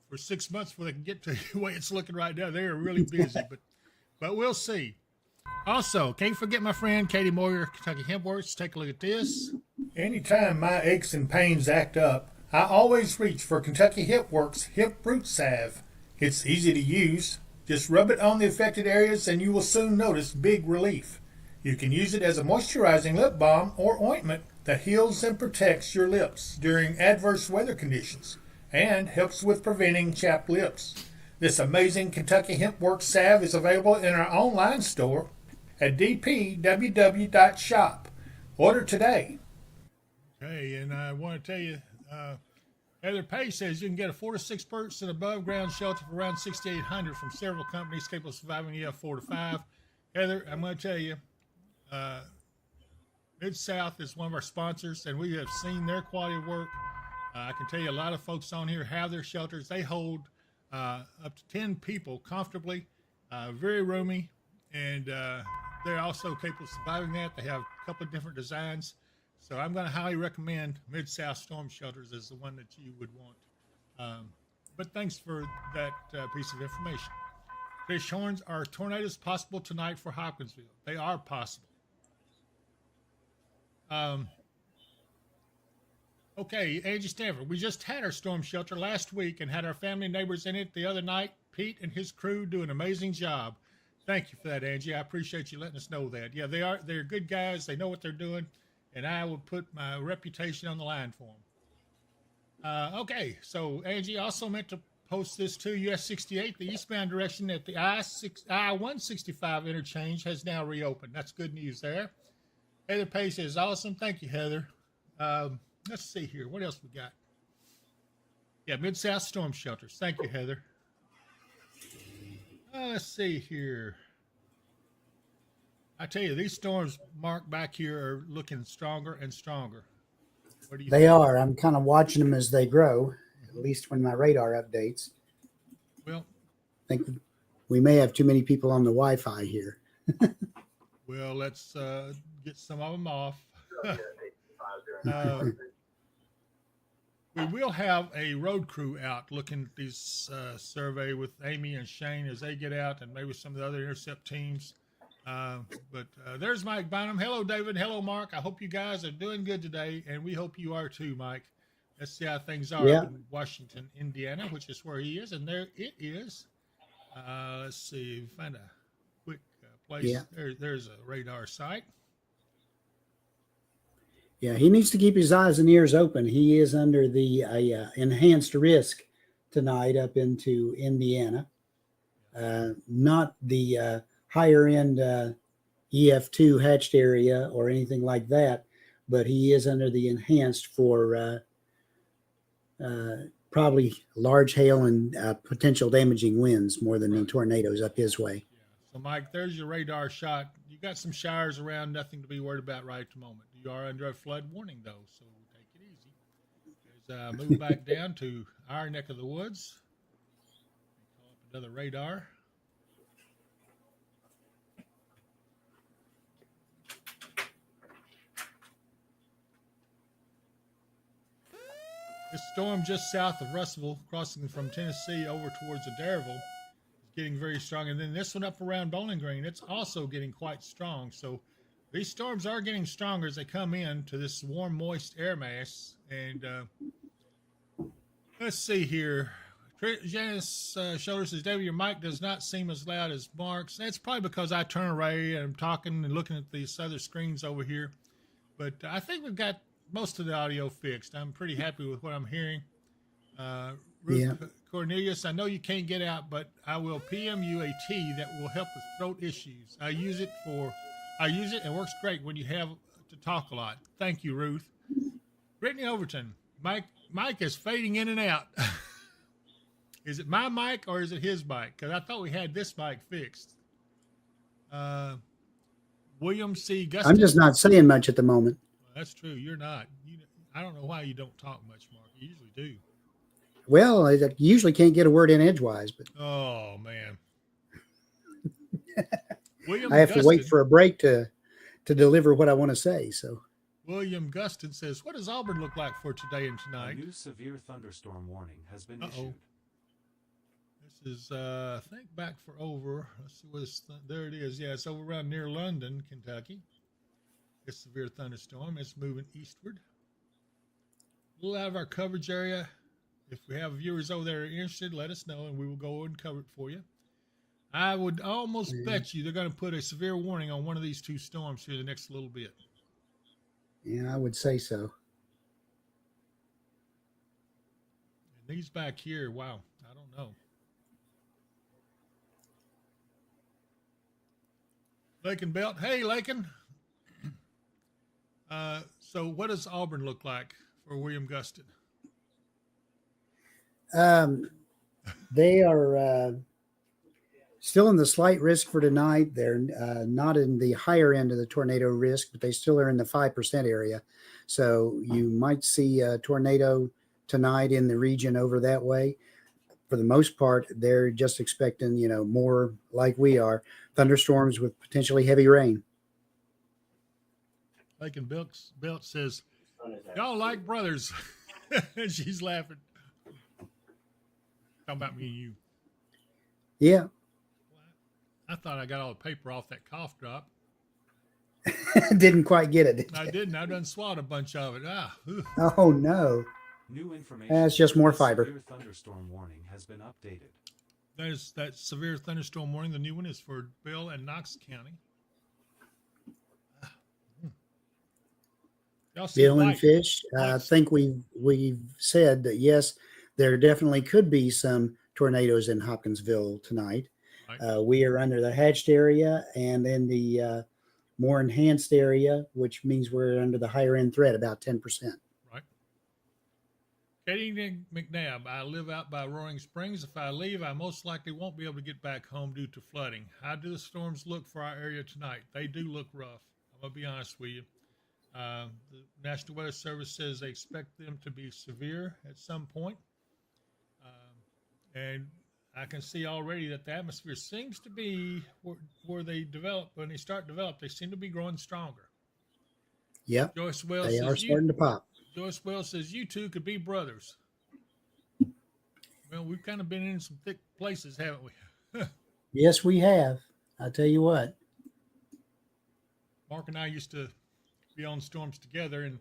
[SPEAKER 1] for 6 months before they can get to the way it's looking right now. They are really busy, but we'll see. Also, can't forget my friend Katie Moyer, Kentucky Hemp Works. Take a look at this. Anytime my aches and pains act up, I always reach for Kentucky Hemp Works Hemp Root Salve. It's easy to use. Just rub it on the affected areas and you will soon notice big relief. You can use it as a moisturizing lip balm or ointment that heals and protects your lips during adverse weather conditions and helps with preventing chapped lips. This amazing Kentucky Hemp Works salve is available in our online store at dpww.shop. Order today. Okay, and I want to tell you, Heather Page says you can get a 4 to 6 person above ground shelter for around $6,800 from several companies capable of surviving EF 4 to 5. Heather, I'm going to tell you, Mid-South is one of our sponsors, and we have seen their quality of work. I can tell you a lot of folks on here have their shelters. They hold up to 10 people comfortably, very roomy, and they're also capable of surviving that. They have a couple of different designs. So I'm going to highly recommend Mid-South Storm Shelters as the one that you would want. But thanks for that piece of information. Fish horns, are tornadoes possible tonight for Hopkinsville? They are possible. Okay, Angie Stanford, we just had our storm shelter last week and had our family and neighbors in it the other night. Pete and his crew do an amazing job. Thank you for that, Angie. I appreciate you letting us know that. Yeah, they're good guys. They know what they're doing, and I will put my reputation on the line for them. Okay, so Angie also meant to post this to US 68. The eastbound direction at the I-165 interchange has now reopened. That's good news there. Heather Pace says, awesome. Thank you, Heather. Let's see here. What else we got? Yeah, Mid-South Storm Shelters. Thank you, Heather. Let's see here. I tell you, these storms, Mark, back here are looking stronger and stronger. What do you think?
[SPEAKER 2] They are. I'm kind of watching them as they grow, at least when my radar updates.
[SPEAKER 1] Well,
[SPEAKER 2] I think we may have too many people on the Wi-Fi here.
[SPEAKER 1] well, let's get some of them off. We will have a road crew out looking at these survey with Amy and Shane as they get out, and maybe some of the other intercept teams. But there's Mike Bynum. Hello, David. Hello, Mark. I hope you guys are doing good today, and we hope you are too, Mike. Let's see how things are in Washington, Indiana, which is where he is, and there it is. Let's see, find a quick place.
[SPEAKER 2] Yeah.
[SPEAKER 1] There's a radar site.
[SPEAKER 2] Yeah, he needs to keep his eyes and ears open. He is under the enhanced risk tonight up into Indiana. Not the higher end EF2 hatched area or anything like that, but he is under the enhanced for probably large hail and potential damaging winds more than tornadoes up his way.
[SPEAKER 1] Yeah. So, Mike, there's your radar shot. You got some showers around, nothing to be worried about right at the moment. You are under a flood warning, though, so take it easy. As move back down to our neck of the woods. Call up another radar. This storm just south of Russellville, crossing from Tennessee over towards Adairville, is getting very strong. And then this one up around Bowling Green, it's also getting quite strong. So these storms are getting stronger as they come in to this warm, moist air mass. And let's see here. Janice Shoulder says, David, your mic does not seem as loud as Mark's. That's probably because I turn away and I'm talking and looking at these other screens over here. But I think we've got most of the audio fixed. I'm pretty happy with what I'm hearing. Ruth Cornelius, I know you can't get out, but I will PM you a tea that will help with throat issues. I use it and it works great when you have to talk a lot. Thank you, Ruth. Brittany Overton, Mike is fading in and out. Is it my mic or is it his mic? Because I thought we had this mic fixed. William C. Gustin.
[SPEAKER 2] I'm just not saying much at the moment.
[SPEAKER 1] Well, that's true. You're not. I don't know why you don't talk much, Mark. You usually do.
[SPEAKER 2] Well, I usually can't get a word in edgewise, but
[SPEAKER 1] oh man.
[SPEAKER 2] I have to wait for a break to deliver what I want to say. So
[SPEAKER 1] William Gustin says, what does Auburn look like for today and tonight?
[SPEAKER 3] A new severe thunderstorm warning has been issued.
[SPEAKER 1] This is, I think, back for over. Let's see what it's. There it is. Yeah, it's over around near London, Kentucky. It's a severe thunderstorm. It's moving eastward. A little out of our coverage area. If we have viewers over there interested, let us know, and we will go and cover it for you. I would almost bet you they're going to put a severe warning on one of these two storms here the next little bit.
[SPEAKER 2] Yeah, I would say so.
[SPEAKER 1] And these back here, wow, I don't know. Lakin Belt. Hey, Lakin. So what does Auburn look like for William Gustin?
[SPEAKER 2] They are still in the slight risk for tonight. They're not in the higher end of the tornado risk, but they still are in the 5% area. So you might see a tornado tonight in the region over that way. For the most part, they're just expecting, more like we are, thunderstorms with potentially heavy rain.
[SPEAKER 1] Lakin Belt says, y'all like brothers. And she's laughing. Talking about me and you.
[SPEAKER 2] Yeah.
[SPEAKER 1] I thought I got all the paper off that cough drop.
[SPEAKER 2] Didn't quite get it.
[SPEAKER 1] I didn't. I done swallowed a bunch of it.
[SPEAKER 2] Oh, no.
[SPEAKER 3] New information.
[SPEAKER 2] That's just more fiber.
[SPEAKER 3] Severe thunderstorm warning has been updated.
[SPEAKER 1] That severe thunderstorm warning. The new one is for Bell and Knox County.
[SPEAKER 2] Bill and Fish. I think we've said that yes, there definitely could be some tornadoes in Hopkinsville tonight. Right. We are under the hatched area and in the more enhanced area, which means we're under the higher end threat, about 10%.
[SPEAKER 1] Right. Katie McNabb, I live out by Roaring Springs. If I leave, I most likely won't be able to get back home due to flooding. How do the storms look for our area tonight? They do look rough. I'm going to be honest with you. The National Weather Service says they expect them to be severe at some point. And I can see already that the atmosphere seems to be where they develop, when they start to develop, they seem to be growing stronger.
[SPEAKER 2] Yep.
[SPEAKER 1] Joyce Wells
[SPEAKER 2] they are starting to pop.
[SPEAKER 1] Joyce Wells says, you two could be brothers. Well, we've kind of been in some thick places, haven't we?
[SPEAKER 2] Yes, we have. I tell you what.
[SPEAKER 1] Mark and I used to be on storms together, and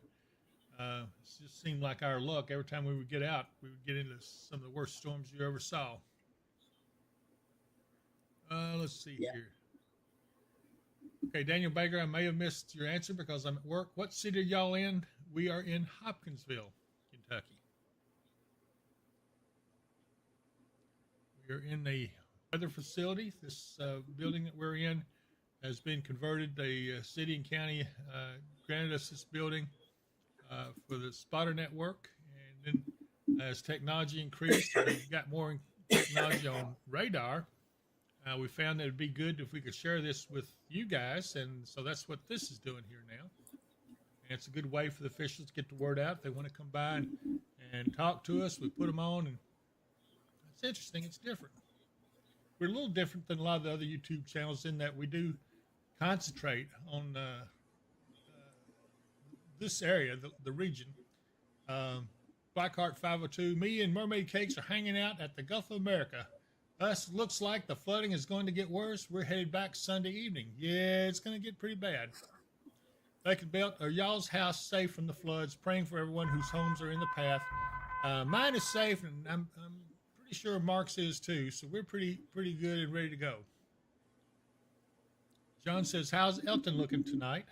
[SPEAKER 1] it just seemed like our luck. Every time we would get out, we would get into some of the worst storms you ever saw. Let's see here. Okay, Daniel Baker, I may have missed your answer because I'm at work. What city are y'all in? We are in Hopkinsville, Kentucky. We are in the weather facility. This building that we're in has been converted. The city and county granted us this building for the spotter network. And then as technology increased, we got more technology on radar. We found that it'd be good if we could share this with you guys. And so that's what this is doing here now. And it's a good way for the officials to get the word out. If they want to come by and talk to us, we put them on. And it's interesting. It's different. We're a little different than a lot of the other YouTube channels in that we do concentrate on this area, the region. Blackheart 502, me and Mermaid Cakes are hanging out at the Gulf of America Us looks like the flooding is going to get worse. We're headed back Sunday evening. Yeah, it's going to get pretty bad. Vacant belt, are y'all's house safe from the floods? Praying for everyone whose homes are in the path. Mine is safe, and I'm pretty sure Mark's is too. So we're pretty good and ready to go. John says, "How's Elton looking tonight?"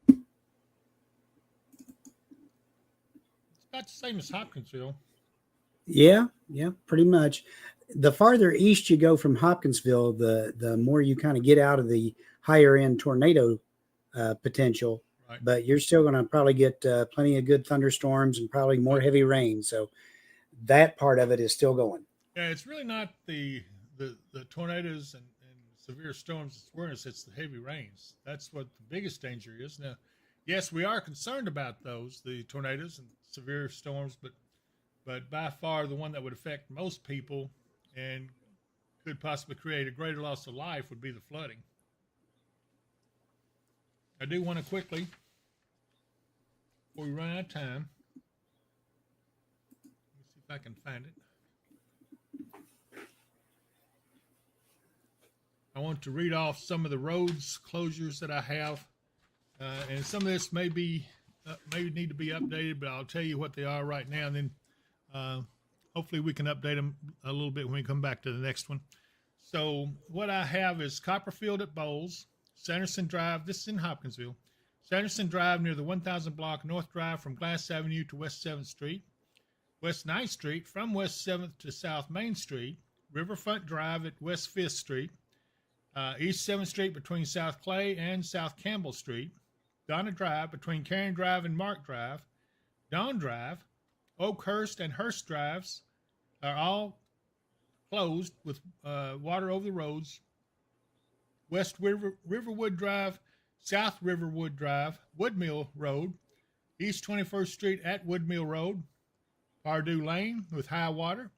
[SPEAKER 1] It's about the same as Hopkinsville.
[SPEAKER 2] Yeah, pretty much. The farther east you go from Hopkinsville, the more you kind of get out of the higher end tornado potential.
[SPEAKER 1] Right.
[SPEAKER 2] But you're still going to probably get plenty of good thunderstorms and probably more heavy rain. So that part of it is still going.
[SPEAKER 1] Yeah, it's really not the tornadoes and severe storms that's worrying us. It's the heavy rains. That's what the biggest danger is. Now, yes, we are concerned about those, the tornadoes and severe storms, but by far the one that would affect most people and could possibly create a greater loss of life would be the flooding. I do want to quickly, before we run out of time, let me see if I can find it. I want to read off some of the roads closures that I have, and some of this may need to be updated, but I'll tell you what they are right now, and then hopefully we can update them a little bit when we come back to the next one. So what I have is Copperfield at Bowles, Sanderson Drive. This is in Hopkinsville. Sanderson Drive near the 1000 block North Drive from Glass Avenue to West 7th Street. West 9th Street from West 7th to South Main Street. Riverfront Drive at West 5th Street. East 7th Street between South Clay and South Campbell Street. Donna Drive between Cairn Drive and Mark Drive. Dawn Drive, Oakhurst and Hurst Drives are all closed with water over the roads. West Riverwood Drive, South Riverwood Drive, Woodmill Road, East 21st Street at Woodmill Road, Pardue Lane with high water,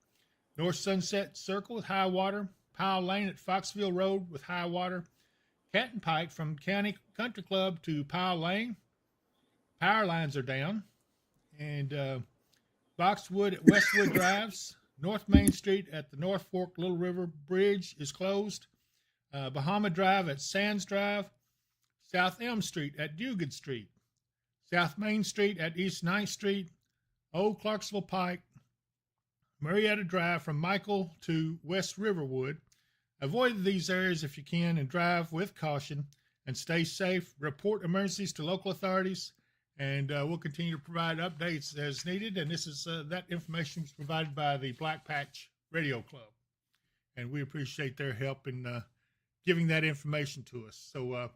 [SPEAKER 1] North Sunset Circle with high water, Powell Lane at Foxville Road with high water, Canton Pike from County Country Club to Powell Lane. Power lines are down. And Boxwood at Westwood Drives, North Main Street at the North Fork Little River Bridge is closed. Bahama Drive at Sands Drive, South Elm Street at Dugan Street, South Main Street at East 9th Street, Old Clarksville Pike, Marietta Drive from Michael to West Riverwood. Avoid these areas if you can and drive with caution and stay safe. Report emergencies to local authorities, and we'll continue to provide updates as needed. And this is that information was provided by the Black Patch Radio Club, and we appreciate their help in giving that information to us. So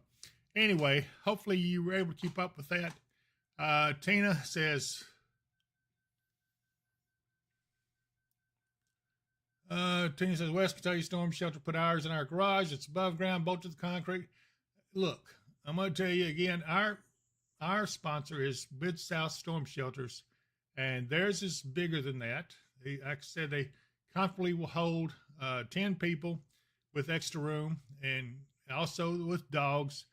[SPEAKER 1] anyway, hopefully you were able to keep up with that. Tina says, West Kentucky Storm Shelter put ours in our garage. It's above ground, bolted to the concrete. Look, I'm going to tell you again, our sponsor is Mid-South Storm Shelters, and theirs is bigger than that. Like I said, they comfortably will hold 10 people with extra room, and also with dogs.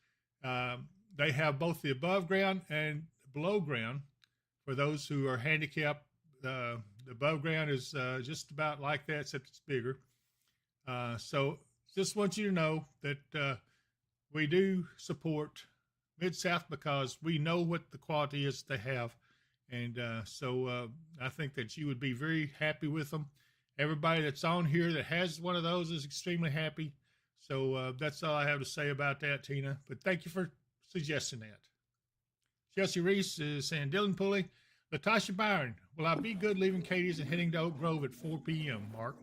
[SPEAKER 1] They have both the above ground and below ground for those who are handicapped. The above ground is just about like that, except it's bigger. So just want you to know that we do support Mid-South because we know what the quality is they have. And so I think that you would be very happy with them. Everybody that's on here that has one of those is extremely happy. So that's all I have to say about that, Tina. But thank you for suggesting that. Chelsea Reese is saying, Dylan Pulley, Latasha Byron, will I be good leaving Katie's and heading to Oak Grove at 4 p.m., Mark?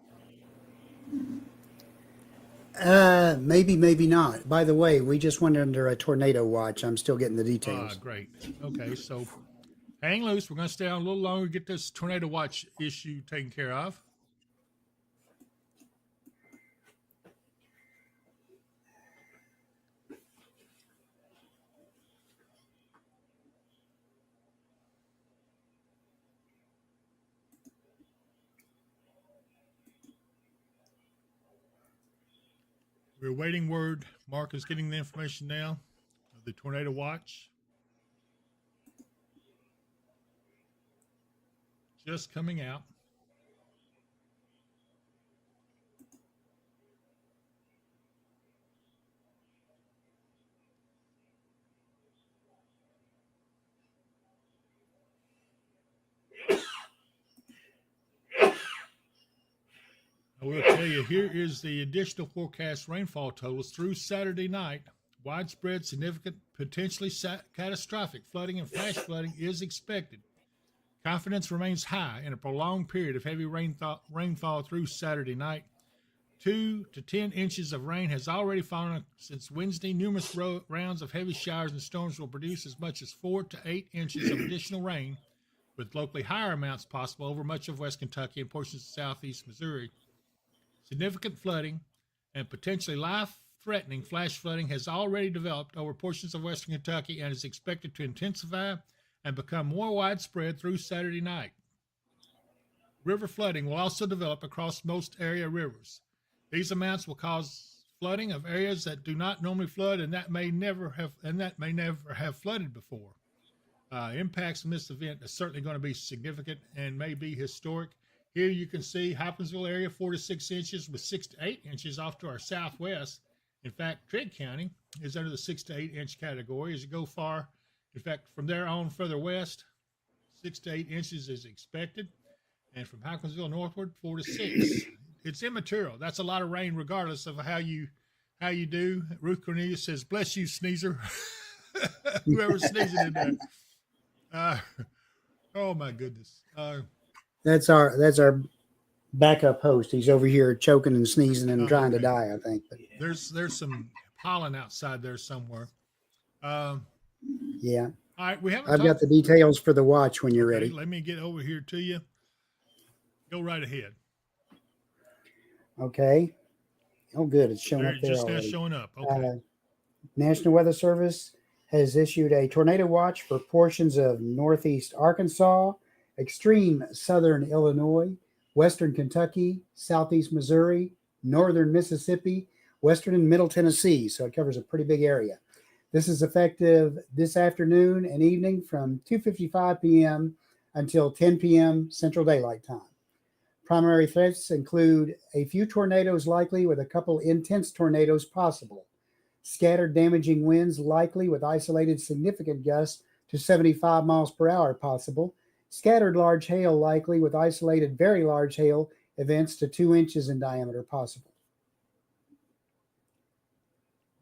[SPEAKER 2] Maybe, maybe not. By the way, we just went under a tornado watch. I'm still getting the details.
[SPEAKER 1] Great. Okay, so hang loose. We're going to stay on a little longer, get this tornado watch issue taken care of. We're waiting word. Mark is getting the information now of the tornado watch. Just coming out. we'll tell you, here is the additional forecast rainfall totals through Saturday night. Widespread, significant, potentially catastrophic flooding and flash flooding is expected. Confidence remains high in a prolonged period of heavy rainfall through Saturday night. 2 to 10 inches of rain has already fallen since Wednesday. Numerous rounds of heavy showers and storms will produce as much as 4 to 8 inches of additional rain, with locally higher amounts possible over much of West Kentucky and portions of southeast Missouri. Significant flooding and potentially life-threatening flash flooding has already developed over portions of western Kentucky and is expected to intensify and become more widespread through Saturday night. River flooding will also develop across most area rivers. These amounts will cause flooding of areas that do not normally flood and that may never have flooded before. Impacts from this event are certainly going to be significant and may be historic. Here you can see Hopkinsville area 4 to 6 inches with 6 to 8 inches off to our southwest. In fact, Trigg County is under the 6 to 8 inch category. As you go far, in fact, from there on further west, 6 to 8 inches is expected. And from Hopkinsville northward, 4 to 6. It's immaterial. That's a lot of rain, regardless of how you do. Ruth Cornelius says, "Bless you, sneezer." Whoever's sneezing in there. Oh my goodness.
[SPEAKER 2] That's our backup host. He's over here choking and sneezing and trying to
[SPEAKER 1] okay.
[SPEAKER 2] die, I think. But
[SPEAKER 1] There's some pollen outside there somewhere.
[SPEAKER 2] yeah.
[SPEAKER 1] All right, we haven't.
[SPEAKER 2] I've got the details for the watch when you're ready.
[SPEAKER 1] Let me get over here to you. Go right ahead.
[SPEAKER 2] Okay. Oh, good. It's showing up there
[SPEAKER 1] Just
[SPEAKER 2] already.
[SPEAKER 1] now showing up. Okay.
[SPEAKER 2] National Weather Service has issued a tornado watch for portions of northeast Arkansas, extreme southern Illinois, western Kentucky, southeast Missouri, northern Mississippi, western and middle Tennessee. So it covers a pretty big area. This is effective this afternoon and evening from 2:55 p.m. until 10 p.m. Central Daylight Time. Primary threats include a few tornadoes likely with a couple intense tornadoes possible. Scattered damaging winds likely with isolated significant gusts to 75 miles per hour possible. Scattered large hail likely with isolated very large hail events to 2 inches in diameter possible.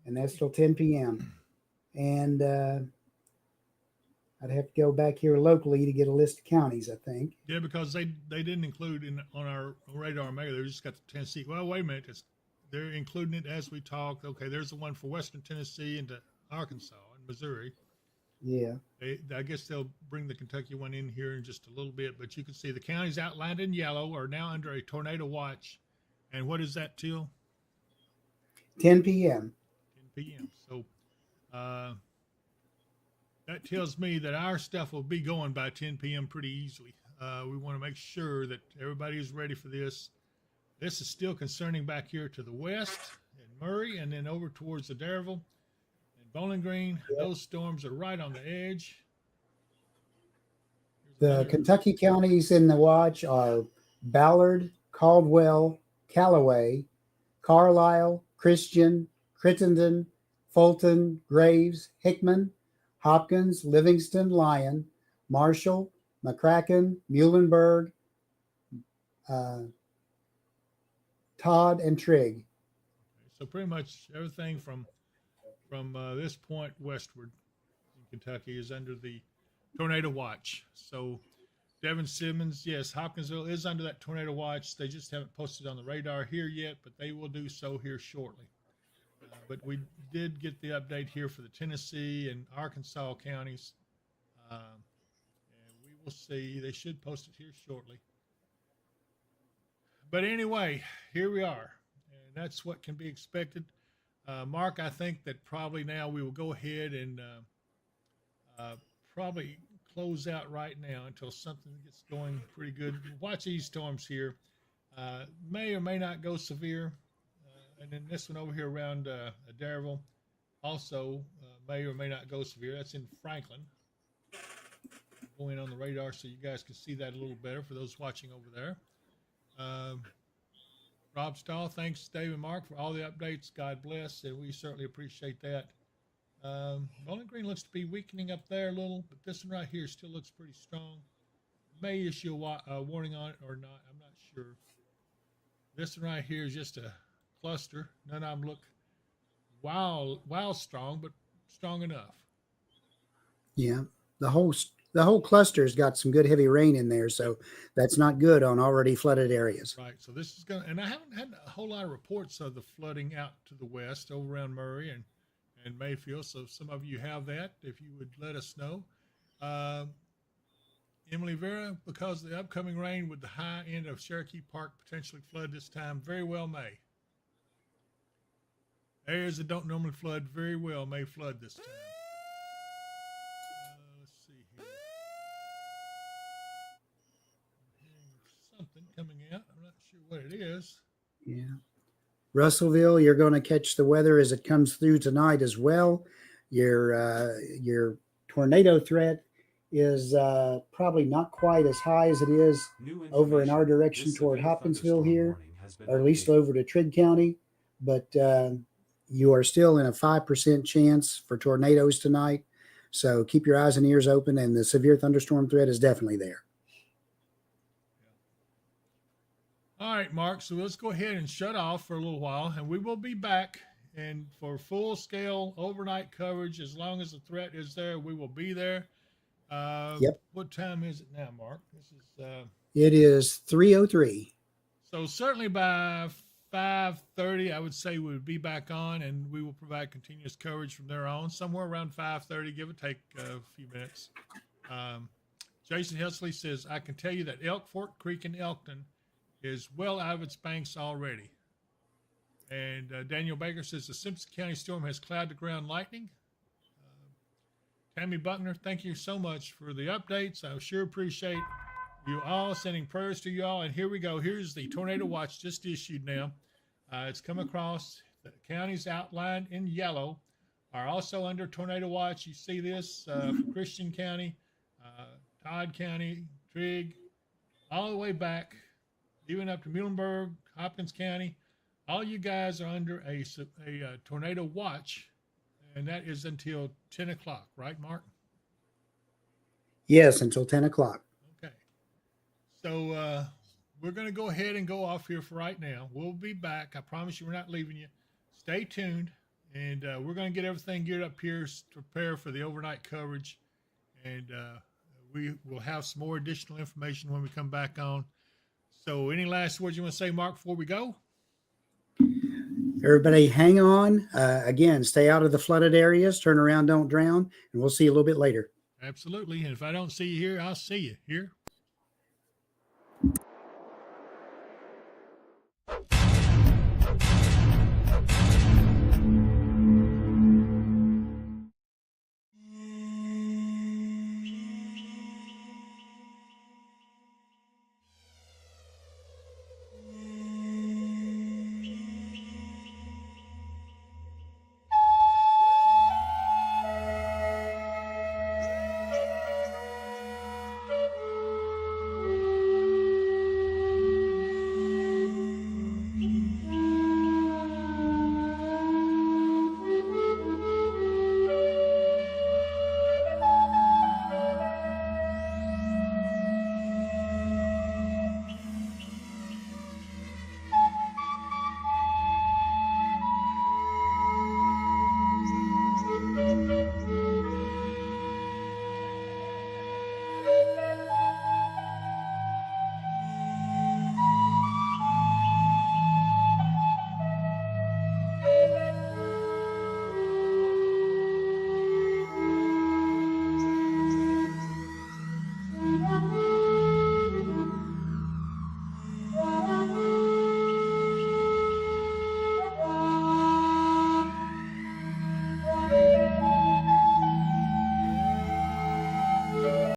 [SPEAKER 2] And that's till 10 p.m. And I'd have to go back here locally to get a list of counties, I think.
[SPEAKER 1] Yeah, because they didn't include on our radar mega. They just got the Tennessee. Well, wait a minute. They're including it as we talk. Okay, there's the one for western Tennessee into Arkansas and Missouri.
[SPEAKER 2] Yeah.
[SPEAKER 1] I guess they'll bring the Kentucky one in here in just a little bit. But you can see the counties outlined in yellow are now under a tornado watch. And what is that till?
[SPEAKER 2] 10 p.m.
[SPEAKER 1] 10 p.m. So that tells me that our stuff will be going by 10 p.m. pretty easily. We want to make sure that everybody is ready for this. This is still concerning back here to the west in Murray and then over towards the Darrell and Bowling Green. Yep. Those storms are right on the edge.
[SPEAKER 2] The Kentucky counties in the watch are Ballard, Caldwell, Callaway, Carlisle, Christian, Crittenden, Fulton, Graves, Hickman, Hopkins, Livingston, Lyon, Marshall, McCracken, Muhlenberg, Todd, and Trigg.
[SPEAKER 1] So pretty much everything from this point westward in Kentucky is under the tornado watch. So Devin Simmons, yes, Hopkinsville is under that tornado watch. They just haven't posted on the radar here yet, but they will do so here shortly. But we did get the update here for the Tennessee and Arkansas counties. And we will see. They should post it here shortly. But anyway, here we are. And that's what can be expected. Mark, I think that probably now we will go ahead and probably close out right now until something gets going pretty good. Watch these storms here. May or may not go severe. And then this one over here around Darrell also may or may not go severe. That's in Franklin. Going on the radar so you guys can see that a little better for those watching over there. Rob Stahl, thanks Dave and Mark for all the updates. God bless, and we certainly appreciate that. Bowling Green looks to be weakening up there a little, but this one right here still looks pretty strong. May issue a warning on it or not, I'm not sure. This one right here is just a cluster. None of them look wild strong, but strong enough.
[SPEAKER 2] Yeah, the whole cluster's got some good heavy rain in there, so that's not good on already flooded areas.
[SPEAKER 1] Right. So this is going to, and I haven't had a whole lot of reports of the flooding out to the west over around Murray and Mayfield. So if some of you have that, if you would let us know. Emily Vera, because of the upcoming rain with the high end of Cherokee Park potentially flood this time, very well may. Areas that don't normally flood very well may flood this time. Let's see here. I'm hearing something coming out. I'm not sure what it is.
[SPEAKER 2] Yeah. Russellville, you're going to catch the weather as it comes through tonight as well. Your tornado threat is probably not quite as high as it is over in our direction toward Hopkinsville here, or at least over to Trigg County. But you are still in a 5% chance for tornadoes tonight. So keep your eyes and ears open, and the severe thunderstorm threat is definitely there.
[SPEAKER 1] All right, Mark. So let's go ahead and shut off for a little while, and we will be back. And for full scale overnight coverage, as long as the threat is there, we will be there.
[SPEAKER 2] Yep.
[SPEAKER 1] What time is it now, Mark? This is.
[SPEAKER 2] It is 3:03.
[SPEAKER 1] So certainly by 5:30, I would say we would be back on, and we will provide continuous coverage from there on. Somewhere around 5:30, give or take a few minutes. Jason Helsley says, "I can tell you that Elk Fork Creek in Elkton is well out of its banks already." And Daniel Baker says the Simpson County storm has cloud to ground lightning. Tammy Buckner, thank you so much for the updates. I sure appreciate you all, sending prayers to you all. And here we go. Here's the tornado watch just issued now. It's come across. The counties outlined in yellow are also under tornado watch. You see this for Christian County, Todd County, Trigg, all the way back, even up to Muhlenberg, Hopkins County. All you guys are under a tornado watch, and that is until 10 o'clock, right, Mark?
[SPEAKER 2] Yes, until 10 o'clock.
[SPEAKER 1] Okay. So we're going to go ahead and go off here for right now. We'll be back. I promise you we're not leaving you. Stay tuned, and we're going to get everything geared up here to prepare for the overnight coverage, and we will have some more additional information when we come back on. So any last words you want to say, Mark, before we go?
[SPEAKER 2] Everybody hang on. Again, stay out of the flooded areas. Turn around, don't drown. And we'll see you a little bit later.
[SPEAKER 1] Absolutely. And if I don't see you here, I'll see you here